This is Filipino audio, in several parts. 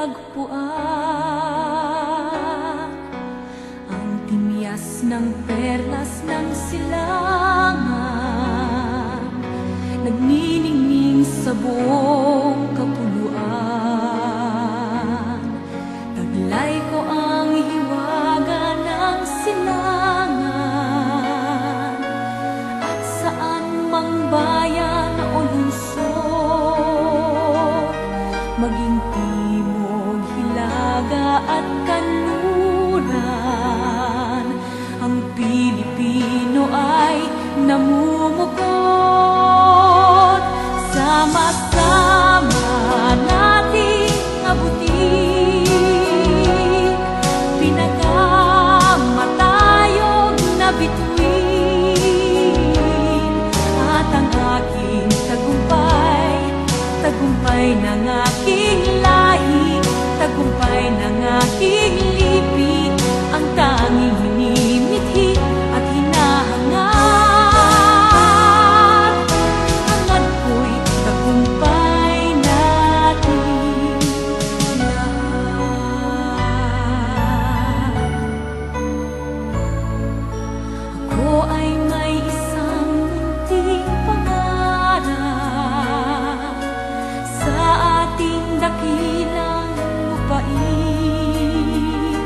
matatagpuan ang timyas ng perlas ng silangan, nagniningning sa buong kapuluan. Taglay ko ang hiwaga ng silangan, at saan mang bayan o lungsod, maging timog, hilaga at kanluran, ang Pilipino ay namumukod. Sama-sama nating abutin pinagkamatayog na bituin, at ang aking tagumpay, tagumpay ng aking lahi, tagumpay ng aking lipi, ang tanging hinimithi at hinahangat. Hangad ko'y tagumpay natin lahat. Ako ay may isang munting pangarap sa ating dakilang lupain,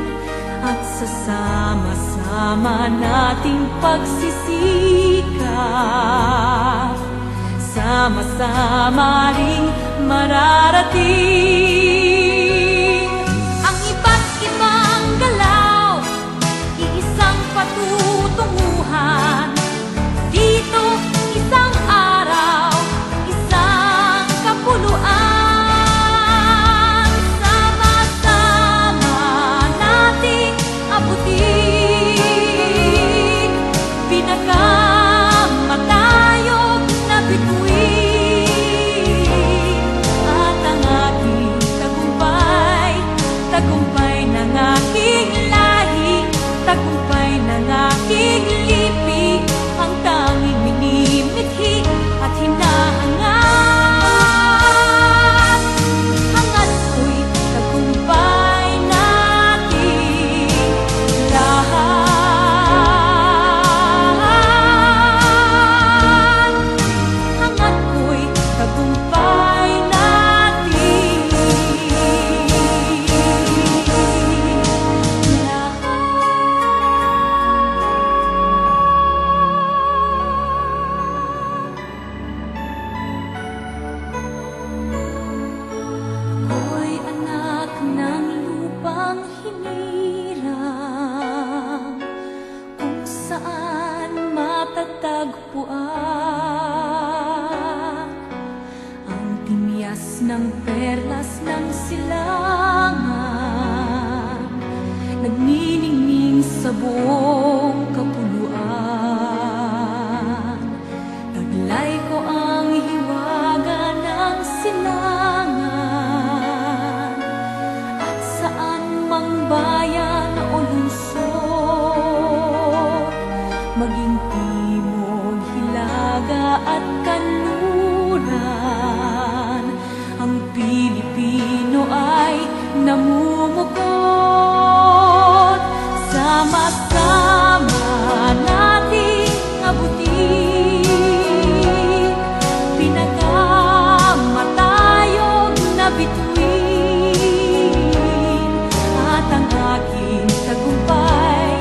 at sa sama-sama nating pagsisikap, sama-sama ring mararating ang iba't ibang galaw, iisang patutunguhan. Dito isang araw, isang kapuluan, sama-sama nating abutin pinagkamatayog na bituin, at ang aking tagumpay, tagumpay ng aking lahi, tagumpay ng aking lipi, ang tanging minimithi at hinahangat. Hangad ko'y tagumpay natin lahat. Hangad ko'y tagumpay natin lahat. Ako'y anak ng lupang hinirang, kung saan matatagpuan ang timyas ng perlas ng silangan, nagniningning sa buong kapuluan. Taglay ko ang hiwaga ng silangan, at saan mang bayan o lungsod, maging timog, hilaga at kanluran, ang Pilipino ay namumukod. Sama-sama nating abutin pinagkamatayog na bituin, at ang aking tagumpay,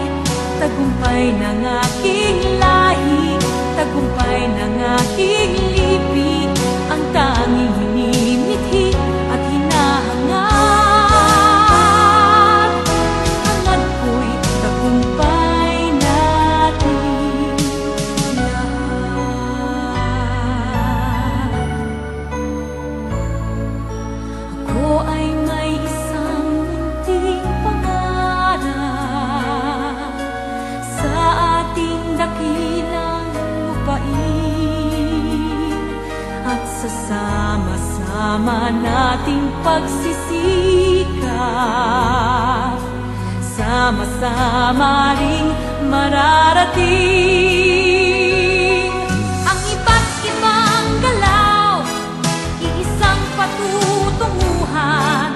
tagumpay ng aking lahi, tagumpay ng aking lipi, ang tanging hinimithi at hinahangat. Hangad ko'y tagumpay natin lahat. Ako ay may isang munting pangarap sa ating dakilang lupain, at sa sama-sama nating pagsisikap, sama-sama ring mararating ang iba't ibang galaw, iisang patutunguhan.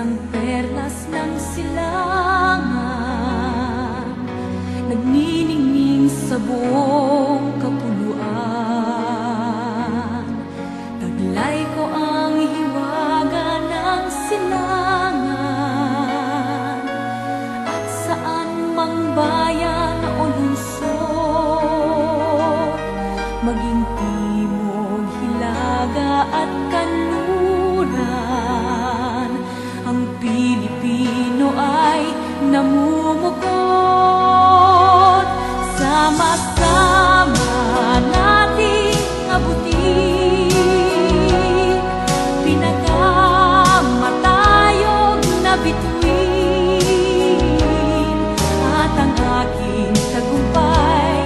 ng perlas ng silangan, nagniningning sa buong kapuluan. Taglay ko ang hiwaga ng silangan, at saan mang bayan o lungsod, maging timog, hilaga at kanluran, ang Pilipino ay namumukod. Sama-sama nating abutin pinagkamatayog na bituin, at ang aking tagumpay,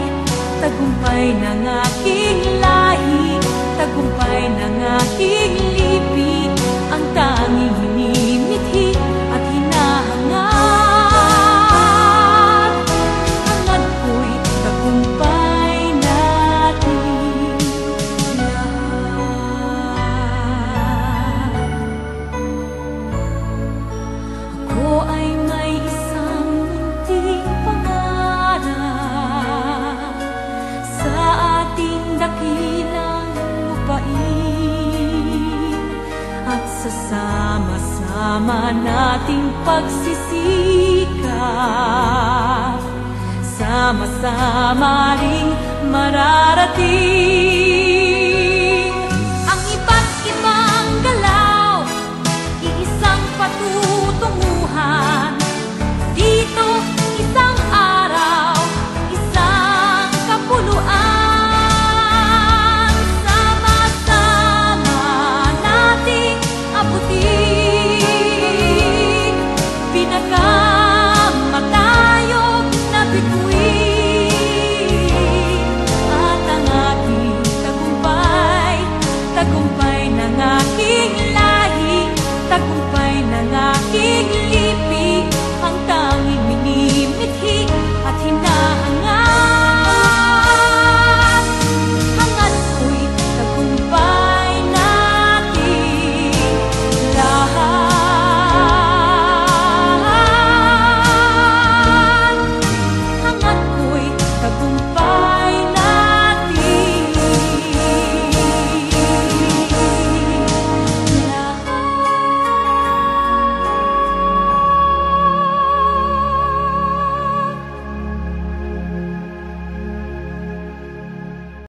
tagumpay ng aking lahi, tagumpay ng aking lipi, ang tanging hinimithi at hinahangad. Hangad ko'y tagumpay natin lahat. Ako ay may isang munting pangarap sa ating dakilang lupain, at sa sama-sama nating pagsisikap, sama-sama ring mararating ang iba't ibang galaw, iisang patutunguhan. Dito isang araw, isang kapuluan, sama-sama nating abutin pinagkamatayog na bituin, at ang aking tagumpay, tagumpay ng aking lahi, tagumpay ng aking lipi,